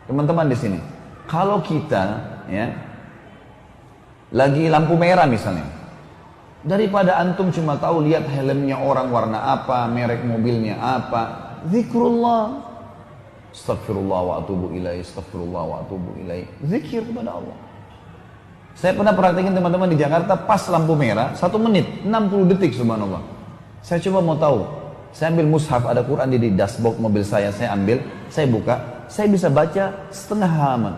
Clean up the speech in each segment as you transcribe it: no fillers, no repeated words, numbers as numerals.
Teman-teman di sini, kalau kita ya lagi lampu merah misalnya, daripada antum cuma tahu lihat helmnya orang warna apa, merek mobilnya apa, zikrullah, astagfirullah wa atubu ilaih, astagfirullah wa atubu ilaih, zikir kepada Allah. Saya pernah perhatikan teman-teman di Jakarta pas lampu merah 1 menit 60 detik subhanallah. Saya coba mau tahu, saya ambil mushaf, ada Quran di dashboard mobil saya ambil, saya buka, saya bisa baca setengah halaman.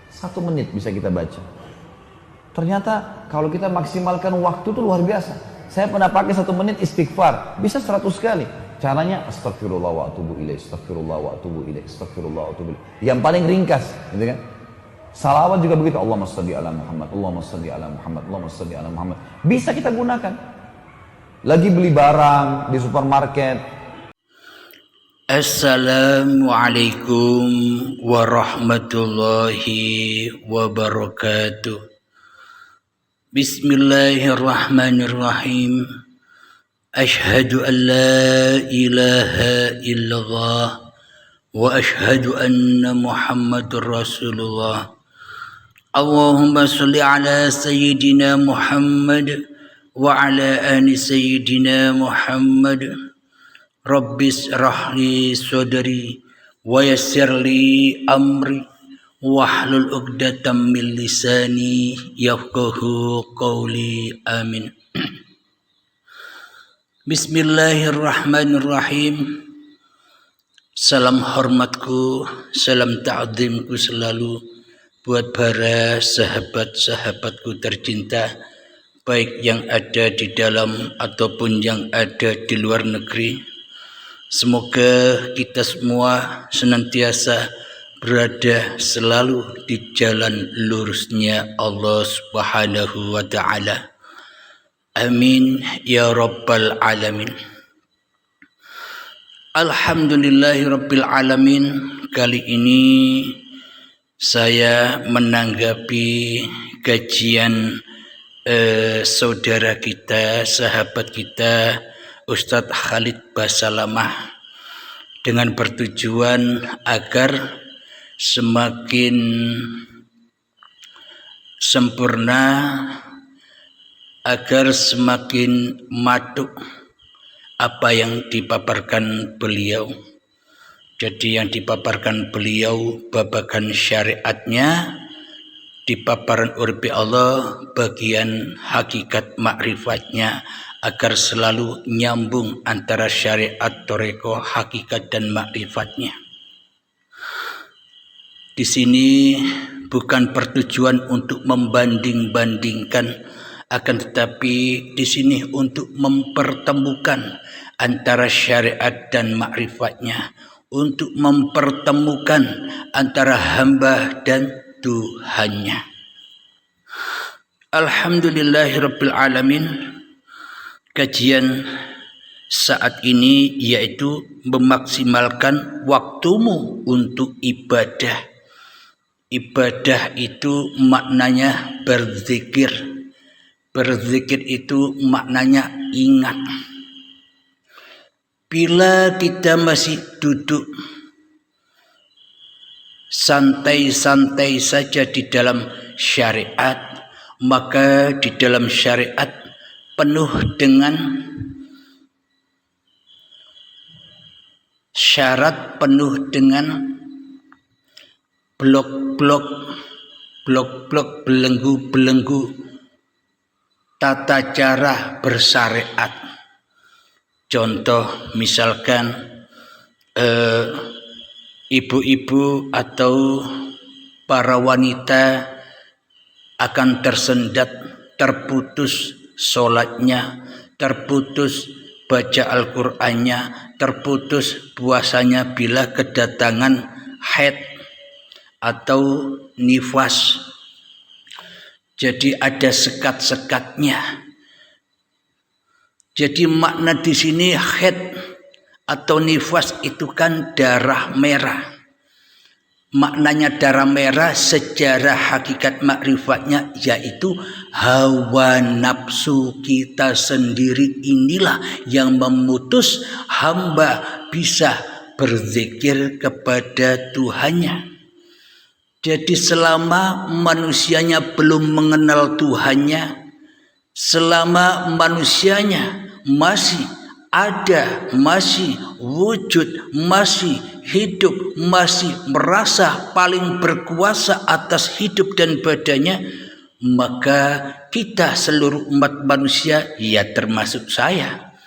1 menit bisa kita baca. Ternyata kalau kita maksimalkan waktu itu luar biasa. Saya pernah pakai 1 menit istighfar, bisa 100 kali. Caranya astagfirullah wa atubu ilaih, astagfirullah wa atubu ilaih, astagfirullah wa atubu ilaih. Yang paling ringkas, gitu kan? Salawat juga begitu, Allahumma shalli ala Muhammad, Allahumma shalli ala Muhammad, Allahumma shalli ala Muhammad. Bisa kita gunakan. Lagi beli barang di supermarket. Assalamualaikum warahmatullahi wabarakatuh. Bismillahirrahmanirrahim. Ashhadu an la ilaha illallah wa ashhadu anna Muhammadur Rasulullah. Allahumma salli ala Sayyidina Muhammad wa ala ali Sayyidina Muhammad. Rabbis rahli sadri wa yassirli amri wahlul 'uqdatam min lisani yafqahu qawli. Amin. Bismillahirrahmanirrahim. Salam hormatku, salam ta'zimku selalu buat para sahabat-sahabatku tercinta, baik yang ada di dalam ataupun yang ada di luar negeri. Semoga kita semua senantiasa berada selalu di jalan lurusnya Allah Subhanahu wa ta'ala. Amin ya rabbal alamin. Alhamdulillahi rabbil alamin. Kali ini saya menanggapi kajian saudara kita, sahabat kita, Ustadz Khalid Basalamah, dengan bertujuan agar semakin sempurna, agar semakin matuk apa yang dipaparkan beliau. Jadi yang dipaparkan beliau babagan syariatnya, dipaparan urbi Allah bagian hakikat makrifatnya, agar selalu nyambung antara syariat, toreko, hakikat dan makrifatnya. Di sini bukan pertujuan untuk membanding-bandingkan, akan tetapi di sini untuk mempertemukan antara syariat dan makrifatnya, untuk mempertemukan antara hamba dan Tuhannya. Alhamdulillahirabbil alamin. Kajian saat ini yaitu memaksimalkan waktumu untuk ibadah. Ibadah itu maknanya berzikir. Berzikir itu maknanya ingat. Bila kita masih duduk santai-santai saja di dalam syariat, maka di dalam syariat penuh dengan syarat, penuh dengan blok-blok, belenggu-belenggu tata cara bersyariat. Contoh misalkan ibu-ibu atau para wanita akan tersendat, terputus sholatnya, terputus baca Al-Qur'annya, terputus puasanya bila kedatangan haid atau nifas. Jadi ada sekat-sekatnya. Jadi makna di sini haid atau nifas itu kan darah merah. Maknanya darah merah secara hakikat makrifatnya yaitu hawa nafsu kita sendiri, inilah yang memutus hamba bisa berzikir kepada Tuhannya. Jadi selama manusianya belum mengenal Tuhannya, selama manusianya masih ada, masih wujud, masih hidup, masih merasa paling berkuasa atas hidup dan badannya, maka kita seluruh umat manusia, ya termasuk saya,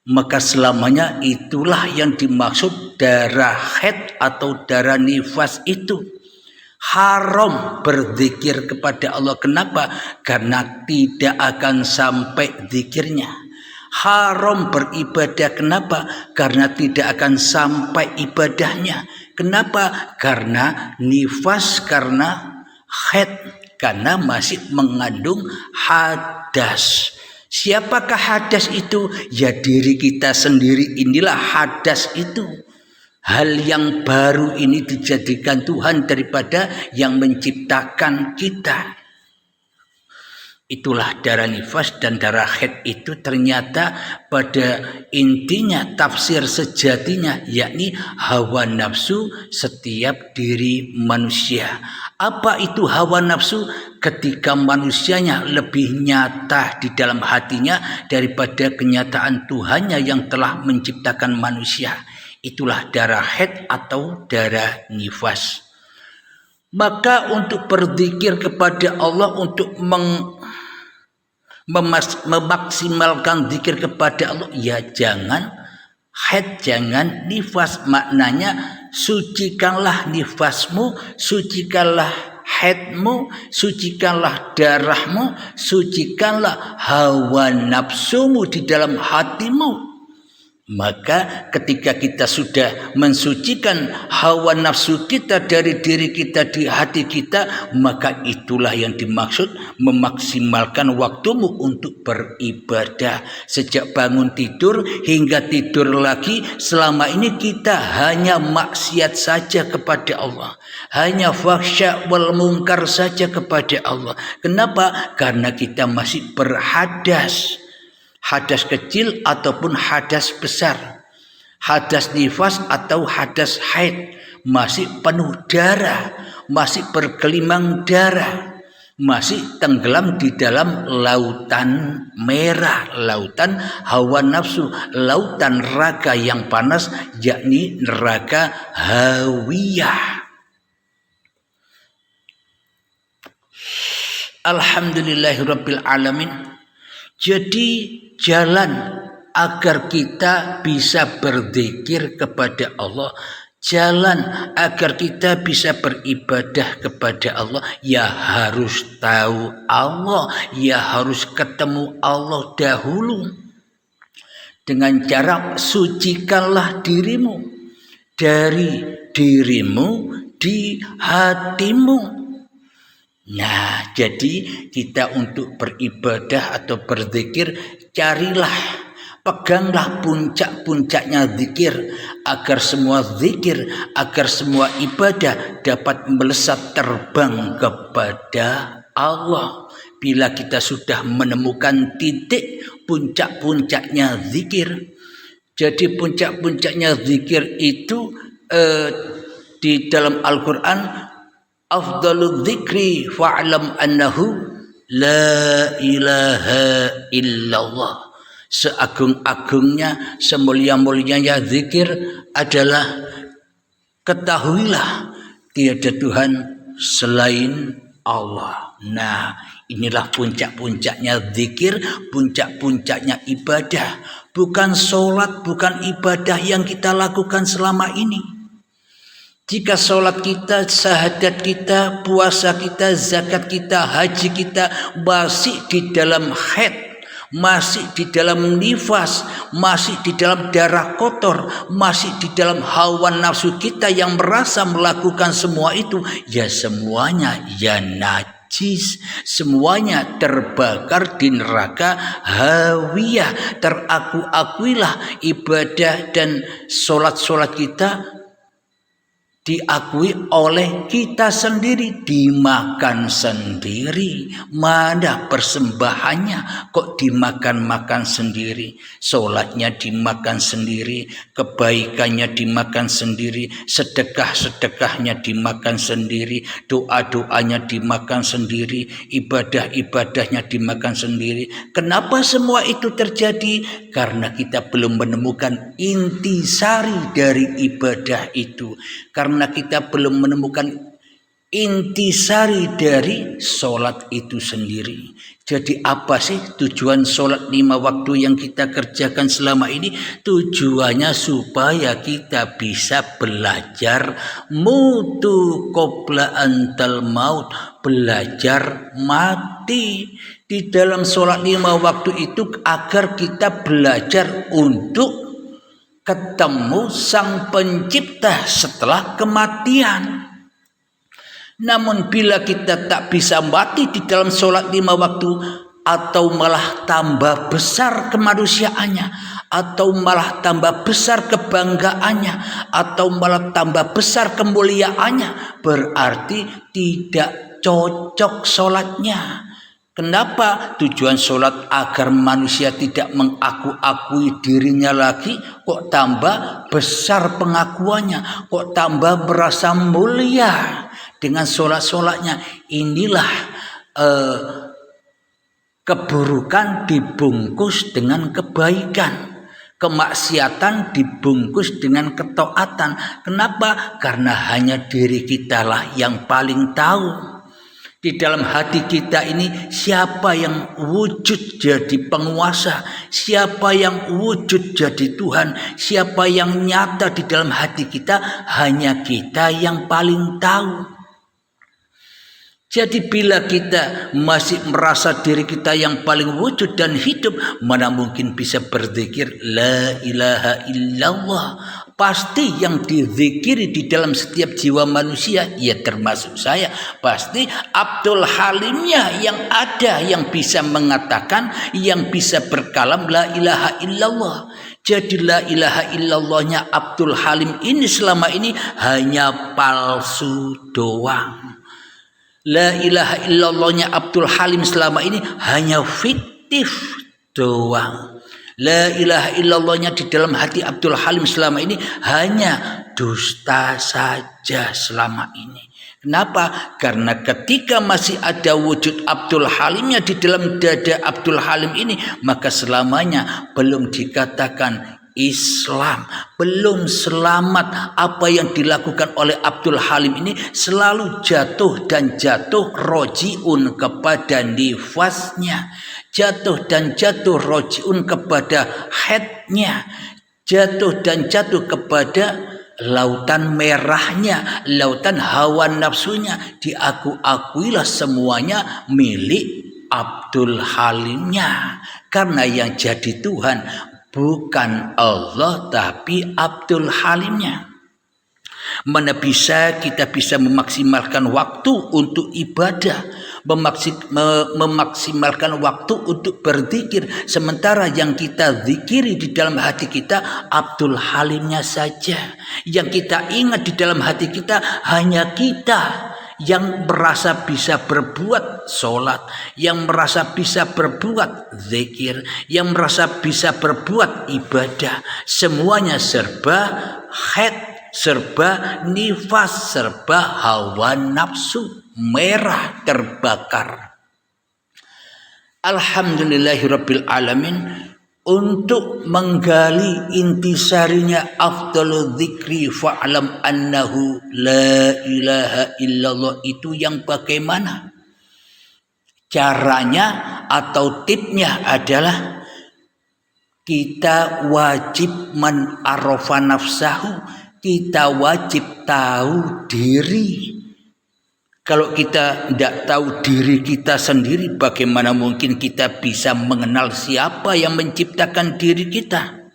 maka selamanya itulah yang dimaksud darah haid atau darah nifas itu. Haram berzikir kepada Allah. Kenapa? Karena tidak akan sampai zikirnya. Haram beribadah. Kenapa? Karena tidak akan sampai ibadahnya. Kenapa? Karena nifas, karena haid, karena masih mengandung hadas. Siapakah hadas itu? Ya diri kita sendiri, inilah hadas itu. Hal yang baru ini dijadikan Tuhan daripada yang menciptakan kita. Itulah darah nifas dan darah haid itu ternyata pada intinya tafsir sejatinya yakni hawa nafsu setiap diri manusia. Apa itu hawa nafsu? Ketika manusianya lebih nyata di dalam hatinya daripada kenyataan Tuhannya yang telah menciptakan manusia. Itulah darah haid atau darah nifas. Maka untuk berzikir kepada Allah, untuk memaksimalkan zikir kepada Allah, ya jangan haid, jangan nifas. Maknanya sucikanlah nifasmu, sucikanlah haidmu, sucikanlah darahmu, sucikanlah hawa nafsumu di dalam hatimu. Maka ketika kita sudah mensucikan hawa nafsu kita dari diri kita, di hati kita, maka itulah yang dimaksud memaksimalkan waktumu untuk beribadah. Sejak bangun tidur hingga tidur lagi, selama ini kita hanya maksiat saja kepada Allah, hanya fahsya wal mungkar saja kepada Allah. Kenapa? Karena kita masih berhadas, hadas kecil ataupun hadas besar, hadas nifas atau hadas haid, masih penuh darah, masih bergelimang darah, masih tenggelam di dalam lautan merah, lautan hawa nafsu, lautan neraka yang panas, yakni neraka hawiyah. Alhamdulillahirabbil alamin. Jadi jalan agar kita bisa berzikir kepada Allah, jalan agar kita bisa beribadah kepada Allah, ya harus tahu Allah, ya harus ketemu Allah dahulu. Dengan cara sucikanlah dirimu, dari dirimu di hatimu. Nah, jadi kita untuk beribadah atau berzikir, carilah, peganglah puncak-puncaknya zikir, agar semua zikir, agar semua ibadah dapat melesat terbang kepada Allah. Bila kita sudah menemukan titik puncak-puncaknya zikir, jadi puncak-puncaknya zikir itu di dalam Al-Quran, afdalul dzikri fa'lam annahu la ilaha illallah. Seagung-agungnya, semulia-mulianya zikir adalah ketahuilah tiada Tuhan selain Allah. Nah, inilah puncak-puncaknya zikir, puncak-puncaknya ibadah. Bukan sholat, bukan ibadah yang kita lakukan selama ini. Jika sholat kita, syahadat kita, puasa kita, zakat kita, haji kita masih di dalam haid, masih di dalam nifas, masih di dalam darah kotor, masih di dalam hawa nafsu kita yang merasa melakukan semua itu, ya semuanya ya najis, semuanya terbakar di neraka hawiyah. Teraku-akuilah ibadah dan sholat-sholat kita diakui oleh kita sendiri, dimakan sendiri. Mana persembahannya kok dimakan-makan sendiri? Sholatnya dimakan sendiri, kebaikannya dimakan sendiri, sedekah-sedekahnya dimakan sendiri, doa-doanya dimakan sendiri, ibadah-ibadahnya dimakan sendiri. Kenapa semua itu terjadi? Karena kita belum menemukan intisari dari ibadah itu. Karena kita belum menemukan intisari dari sholat itu sendiri. Jadi apa sih tujuan sholat 5 waktu yang kita kerjakan selama ini? Tujuannya supaya kita bisa belajar mutu qabla antal maut, belajar mati. Di dalam sholat 5 waktu itu agar kita belajar untuk ketemu Sang Pencipta setelah kematian. Namun bila kita tak bisa mati di dalam sholat 5 waktu, atau malah tambah besar kemanusiaannya, atau malah tambah besar kebanggaannya, atau malah tambah besar kemuliaannya, berarti tidak cocok sholatnya. Kenapa? Tujuan sholat agar manusia tidak mengaku-akui dirinya lagi. Kok tambah besar pengakuannya, kok tambah merasa mulia dengan sholat-sholatnya. Inilah keburukan dibungkus dengan kebaikan, kemaksiatan dibungkus dengan ketaatan. Kenapa? Karena hanya diri kitalah yang paling tahu. Di dalam hati kita ini siapa yang wujud jadi penguasa, siapa yang wujud jadi Tuhan, siapa yang nyata di dalam hati kita, hanya kita yang paling tahu. Jadi bila kita masih merasa diri kita yang paling wujud dan hidup, mana mungkin bisa berzikir la ilaha illallah. Pasti yang dizikiri di dalam setiap jiwa manusia, ya termasuk saya, pasti Abdul Halimnya yang ada, yang bisa mengatakan, yang bisa berkalam la ilaha illallah. Jadi la ilaha illallahnya Abdul Halim ini selama ini hanya palsu doang. La ilaha illallahnya Abdul Halim selama ini hanya fiktif doang. La ilaha illallahnya di dalam hati Abdul Halim selama ini hanya dusta saja selama ini. Kenapa? Karena ketika masih ada wujud Abdul Halimnya di dalam dada Abdul Halim ini, maka selamanya belum dikatakan Islam, belum selamat. Apa yang dilakukan oleh Abdul Halim ini selalu jatuh dan jatuh rojiun kepada nifasnya, jatuh dan jatuh rojiun kepada haidnya, jatuh dan jatuh kepada lautan merahnya, lautan hawa nafsunya. Diaku-akuilah semuanya milik Abdul Halimnya. Karena yang jadi Tuhan bukan Allah tapi Abdul Halimnya. Mana bisa kita bisa memaksimalkan waktu untuk ibadah, memaksimalkan waktu untuk berzikir, sementara yang kita zikiri di dalam hati kita Abdul Halimnya saja. Yang kita ingat di dalam hati kita hanya kita yang merasa bisa berbuat sholat, yang merasa bisa berbuat zikir, yang merasa bisa berbuat ibadah. Semuanya serba haid, serba nifas, serba hawa nafsu merah terbakar. Alhamdulillahirabbil alamin. Untuk menggali intisarinya afdalul dzikri fa'lam annahu la ilaha illallah itu yang bagaimana? Caranya atau tipnya adalah kita wajib man arafa nafsahu, kita wajib tahu diri. Kalau kita tidak tahu diri kita sendiri, bagaimana mungkin kita bisa mengenal siapa yang menciptakan diri kita?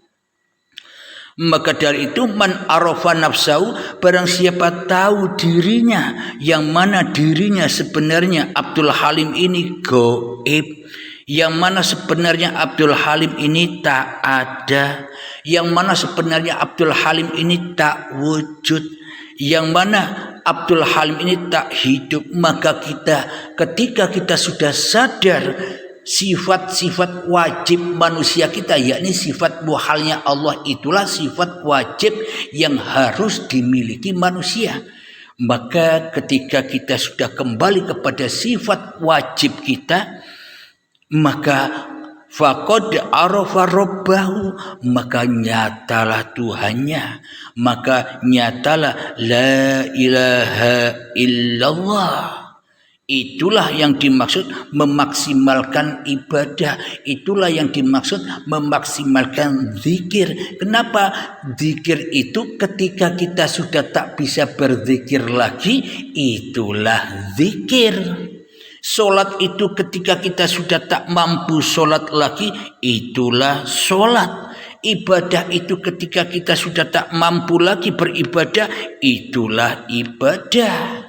Maka dari itu man arafa nafsahu, barang siapa tahu dirinya, yang mana dirinya sebenarnya Abdul Halim ini gaib, yang mana sebenarnya Abdul Halim ini tak ada, yang mana sebenarnya Abdul Halim ini tak wujud, yang mana Abdul Halim ini tak hidup. Maka ketika kita sudah sadar sifat-sifat wajib manusia kita, yakni sifat muhalnya Allah, itulah sifat wajib yang harus dimiliki manusia. Maka ketika kita sudah kembali kepada sifat wajib kita, maka faqad arafa rabbahu, maka nyatalah Tuhannya, maka nyatalah la ilaha illallah. Itulah yang dimaksud memaksimalkan ibadah. Itulah yang dimaksud memaksimalkan zikir. Kenapa? Zikir itu ketika kita sudah tak bisa berzikir lagi, itulah zikir. Solat itu ketika kita sudah tak mampu solat lagi, itulah solat. Ibadah itu ketika kita sudah tak mampu lagi beribadah, itulah ibadah.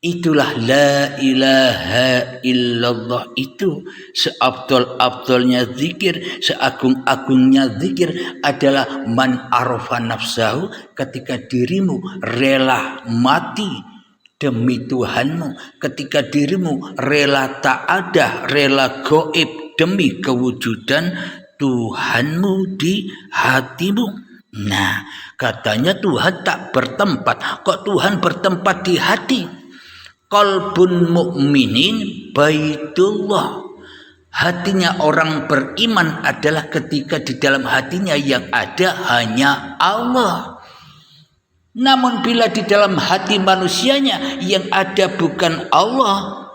Itulah la ilaha illallah, itu seabdol-abdolnya zikir, seagung-agungnya zikir adalah man arafa nafsahu, ketika dirimu rela mati demi Tuhanmu, ketika dirimu rela tak ada, rela gaib demi kewujudan Tuhanmu di hatimu. Nah, katanya Tuhan tak bertempat. Kok Tuhan bertempat di hati? Qalbun mu'minin baitullah. Hatinya orang beriman adalah ketika di dalam hatinya yang ada hanya Allah. Namun bila di dalam hati manusianya yang ada bukan Allah,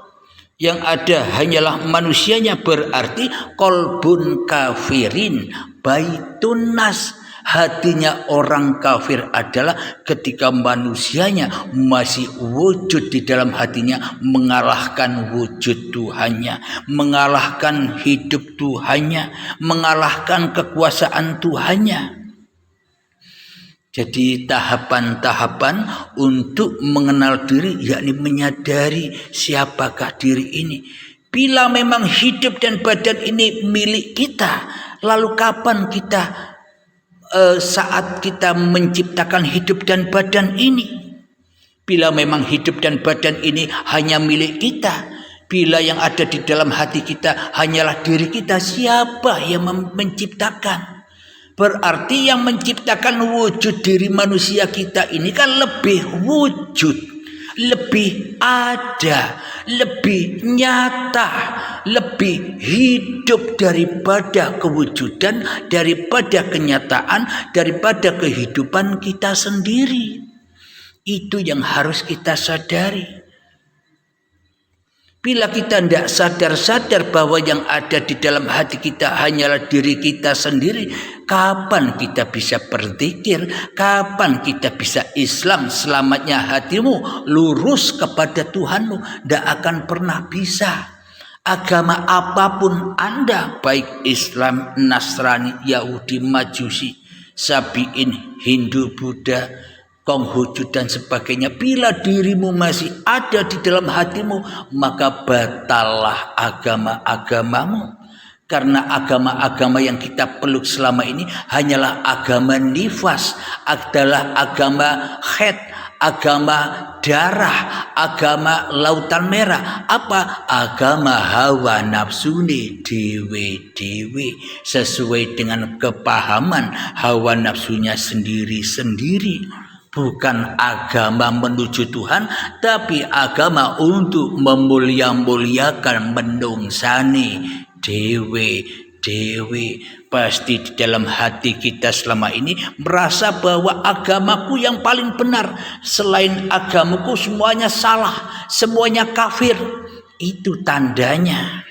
yang ada hanyalah manusianya, berarti qalbun kafirin baitun nas. Hatinya orang kafir adalah ketika manusianya masih wujud di dalam hatinya mengalahkan wujud Tuhannya, mengalahkan hidup Tuhannya, mengalahkan kekuasaan Tuhannya. Jadi tahapan-tahapan untuk mengenal diri, yakni menyadari siapakah diri ini. Bila memang hidup dan badan ini milik kita, lalu kapan kita saat kita menciptakan hidup dan badan ini? Bila memang hidup dan badan ini hanya milik kita, bila yang ada di dalam hati kita hanyalah diri kita, siapa yang menciptakan? Berarti yang menciptakan wujud diri manusia kita ini kan lebih wujud, lebih ada, lebih nyata, lebih hidup daripada kewujudan, daripada kenyataan, daripada kehidupan kita sendiri. Itu yang harus kita sadari. Bila kita tidak sadar-sadar bahwa yang ada di dalam hati kita hanyalah diri kita sendiri, kapan kita bisa berzikir? Kapan kita bisa Islam? Selamatnya hatimu lurus kepada Tuhanmu, tidak akan pernah bisa. Agama apapun Anda, baik Islam, Nasrani, Yahudi, Majusi, Sabi'in, Hindu, Buddha, Konghucu dan sebagainya, bila dirimu masih ada di dalam hatimu, maka batallah agama-agamamu. Karena agama-agama yang kita peluk selama ini hanyalah agama nifas, adalah agama khed, agama darah, agama lautan merah. Apa? Agama hawa nafsune dewe-dewe, sesuai dengan kepahaman hawa nafsunya sendiri-sendiri. Bukan agama menuju Tuhan, tapi agama untuk memulia-muliakan menungsani dewe-dewe. Pasti di dalam hati kita selama ini merasa bahwa agamaku yang paling benar, selain agamaku semuanya salah, semuanya kafir. Itu tandanya.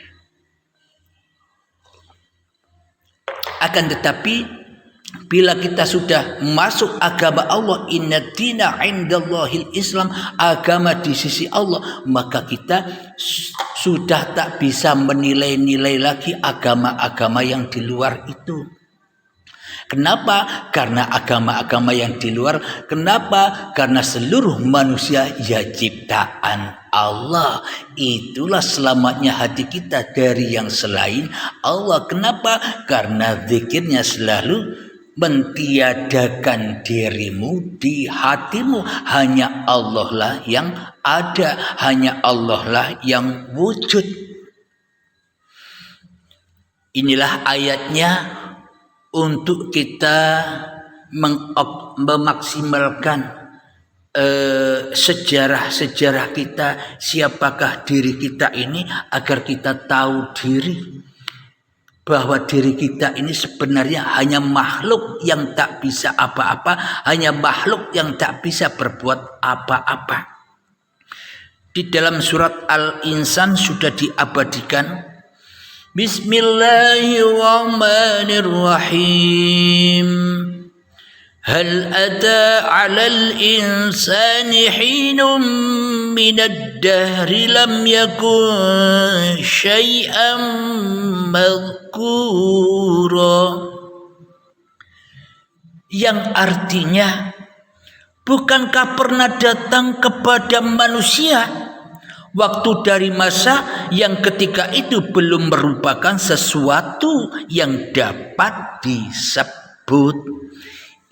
Akan tetapi bila kita sudah masuk agama Allah, inna dina indallahil Islam, agama di sisi Allah, maka kita sudah tak bisa menilai-nilai lagi agama-agama yang di luar itu. Kenapa? Karena agama-agama yang di luar. Kenapa? Karena seluruh manusia ya ciptaan Allah. Itulah selamatnya hati kita dari yang selain Allah. Kenapa? Karena zikirnya selalu mentiadakan dirimu di hatimu. Hanya Allah lah yang ada, hanya Allah lah yang wujud. Inilah ayatnya untuk kita memaksimalkan sejarah-sejarah kita, siapakah diri kita ini, agar kita tahu diri bahwa diri kita ini sebenarnya hanya makhluk yang tak bisa apa-apa, hanya makhluk yang tak bisa berbuat apa-apa. Di dalam surat Al-Insan sudah diabadikan, Bismillahirrahmanirrahim. Hal ata 'alal insani hinum minad dahri lam yakun syai'an madhkura. Yang artinya, bukankah pernah datang kepada manusia waktu dari masa yang ketika itu belum merupakan sesuatu yang dapat disebut.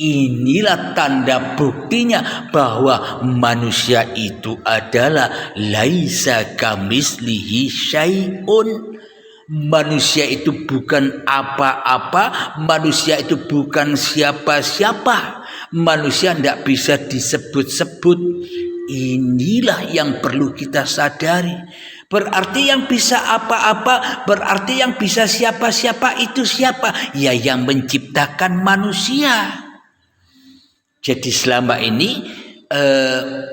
Inilah tanda buktinya bahwa manusia itu adalah laisa kamislihi syai'un. Manusia itu bukan apa-apa, manusia itu bukan siapa-siapa, manusia tidak bisa disebut-sebut. Inilah yang perlu kita sadari. Berarti yang bisa apa-apa, berarti yang bisa siapa-siapa itu siapa? Ya, yang menciptakan manusia. Jadi selama ini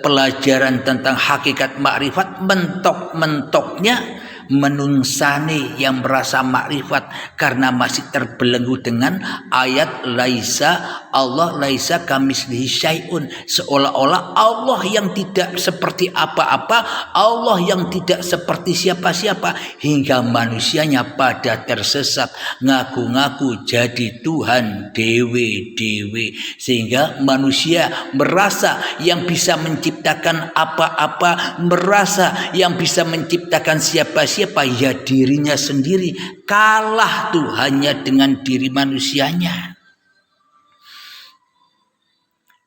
pelajaran tentang hakikat makrifat mentok-mentoknya menungsani yang merasa makrifat, karena masih terbelenggu dengan ayat laisa, Allah laisa kamislihi syai'un, seolah-olah Allah yang tidak seperti apa-apa, Allah yang tidak seperti siapa-siapa, hingga manusianya pada tersesat, ngaku-ngaku jadi Tuhan dewe-dewe, sehingga manusia merasa yang bisa menciptakan apa-apa, merasa yang bisa menciptakan siapa-siapa, ya dirinya sendiri, kalah Tuhannya dengan diri manusianya.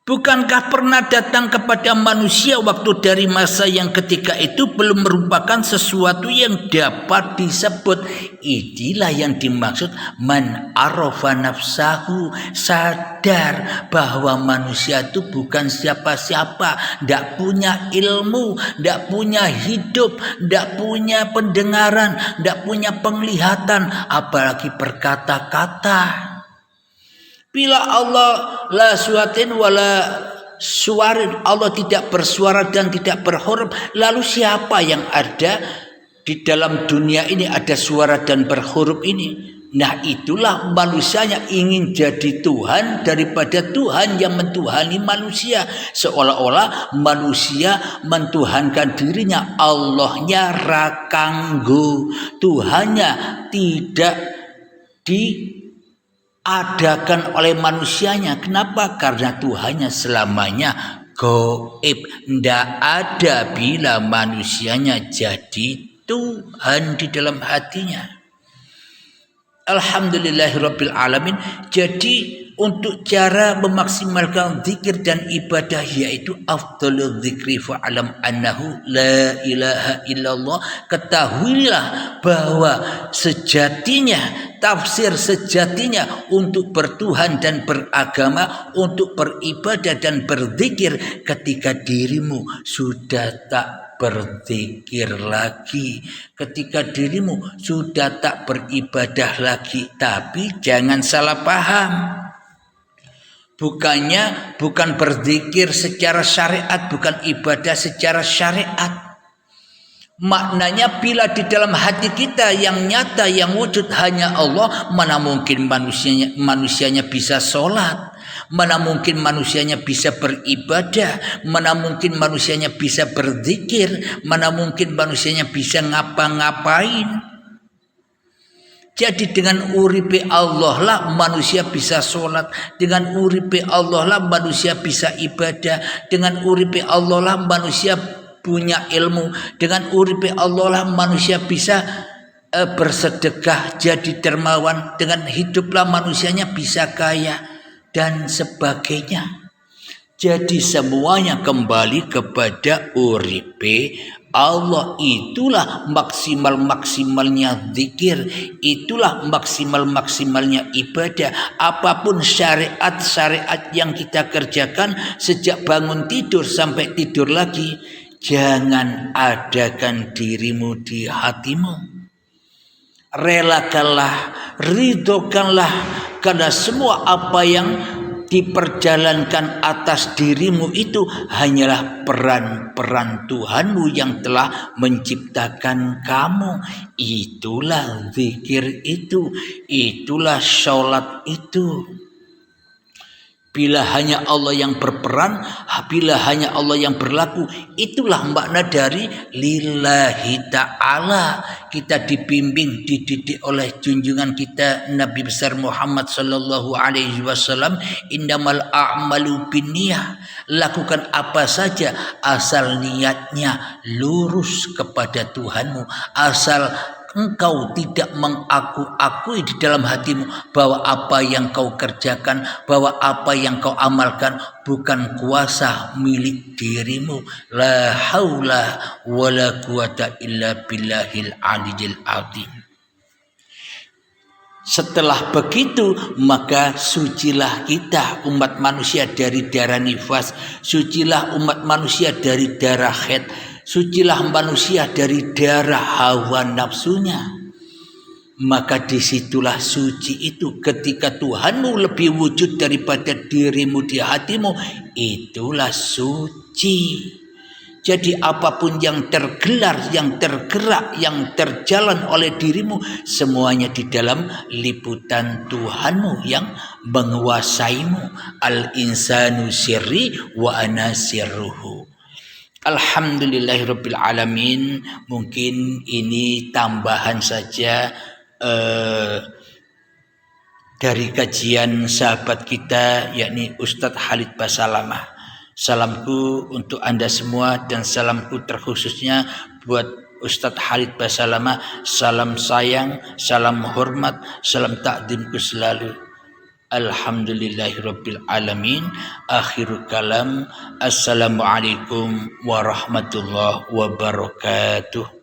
Bukankah pernah datang kepada manusia waktu dari masa yang ketika itu belum merupakan sesuatu yang dapat disebut. Inilah yang dimaksud man arafa nafsahu, sadar bahwa manusia itu bukan siapa-siapa, tidak punya ilmu, tidak punya hidup, tidak punya pendengaran, tidak punya penglihatan, apalagi berkata-kata. Bila Allah la suatin wala suarin, Allah tidak bersuara dan tidak berhuruf, lalu siapa yang ada di dalam dunia ini ada suara dan berhuruf ini? Nah, itulah manusianya ingin jadi Tuhan daripada Tuhan yang mentuhani manusia, seolah-olah manusia mentuhankan dirinya, Allahnya rakanggo, Tuhannya tidak diadakan oleh manusianya. Kenapa? Karena Tuhannya selamanya gaib, tidak ada bila manusianya jadi Tuhan di dalam hatinya. Alhamdulillahirabbil alamin. Jadi untuk cara memaksimalkan zikir dan ibadah, yaitu afdhalul zikri fa'alam annahu la ilaha illallah. Ketahuilah bahwa sejatinya, tafsir sejatinya untuk bertuhan dan beragama, untuk beribadah dan berzikir, ketika dirimu sudah tak berzikir lagi, ketika dirimu sudah tak beribadah lagi. Tapi jangan salah paham, bukan berzikir secara syariat, bukan ibadah secara syariat. Maknanya bila di dalam hati kita yang nyata, yang wujud hanya Allah, mana mungkin manusianya bisa sholat, mana mungkin manusianya bisa beribadah, mana mungkin manusianya bisa berzikir, mana mungkin manusianya bisa ngapa-ngapain. Jadi dengan uripe Allah lah manusia bisa sholat, dengan uripe Allah lah manusia bisa ibadah, dengan uripe Allah lah manusia punya ilmu, dengan uripe Allah lah manusia bisa bersedekah, jadi dermawan, dengan hiduplah manusianya bisa kaya. dan sebagainya. Jadi semuanya kembali kepada uripe Allah. Itulah maksimal-maksimalnya zikir, itulah maksimal-maksimalnya ibadah. Apapun syariat-syariat yang kita kerjakan sejak bangun tidur sampai tidur lagi, jangan adakan dirimu di hatimu. Relakanlah, ridhokanlah karena semua apa yang diperjalankan atas dirimu itu hanyalah peran-peran Tuhanmu yang telah menciptakan kamu. Itulah zikir itu, itulah sholat itu. Bila hanya Allah yang berperan, bila hanya Allah yang berlaku, itulah makna dari lillahi ta'ala. Kita dibimbing, dididik oleh junjungan kita Nabi besar Muhammad sallallahu alaihi wasallam, innamal a'malu binniyah. Lakukan apa saja asal niatnya lurus kepada Tuhanmu, asal engkau tidak mengaku-akui di dalam hatimu bahwa apa yang kau kerjakan, bahwa apa yang kau amalkan bukan kuasa milik dirimu. La haula wala quwata illa billahil aliyyil azim. Setelah begitu, maka sucilah kita umat manusia dari darah nifas, sucilah umat manusia dari darah haid, sucilah manusia dari darah hawa nafsunya. Maka disitulah suci itu. Ketika Tuhanmu lebih wujud daripada dirimu di hatimu, itulah suci. Jadi apapun yang tergelar, yang tergerak, yang terjalan oleh dirimu, semuanya di dalam liputan Tuhanmu yang menguasaimu. Al-insanu sirri wa ana sirruhu. Alhamdulillahirabbil alamin. Mungkin ini tambahan saja dari kajian sahabat kita, yakni Ustadz Khalid Basalamah. Salamku untuk Anda semua dan salamku terkhususnya buat Ustadz Khalid Basalamah. Salam sayang, salam hormat, salam takdimku selalu. Alhamdulillahirabbil alamin. Akhirul kalam. Assalamualaikum warahmatullahi wabarakatuh.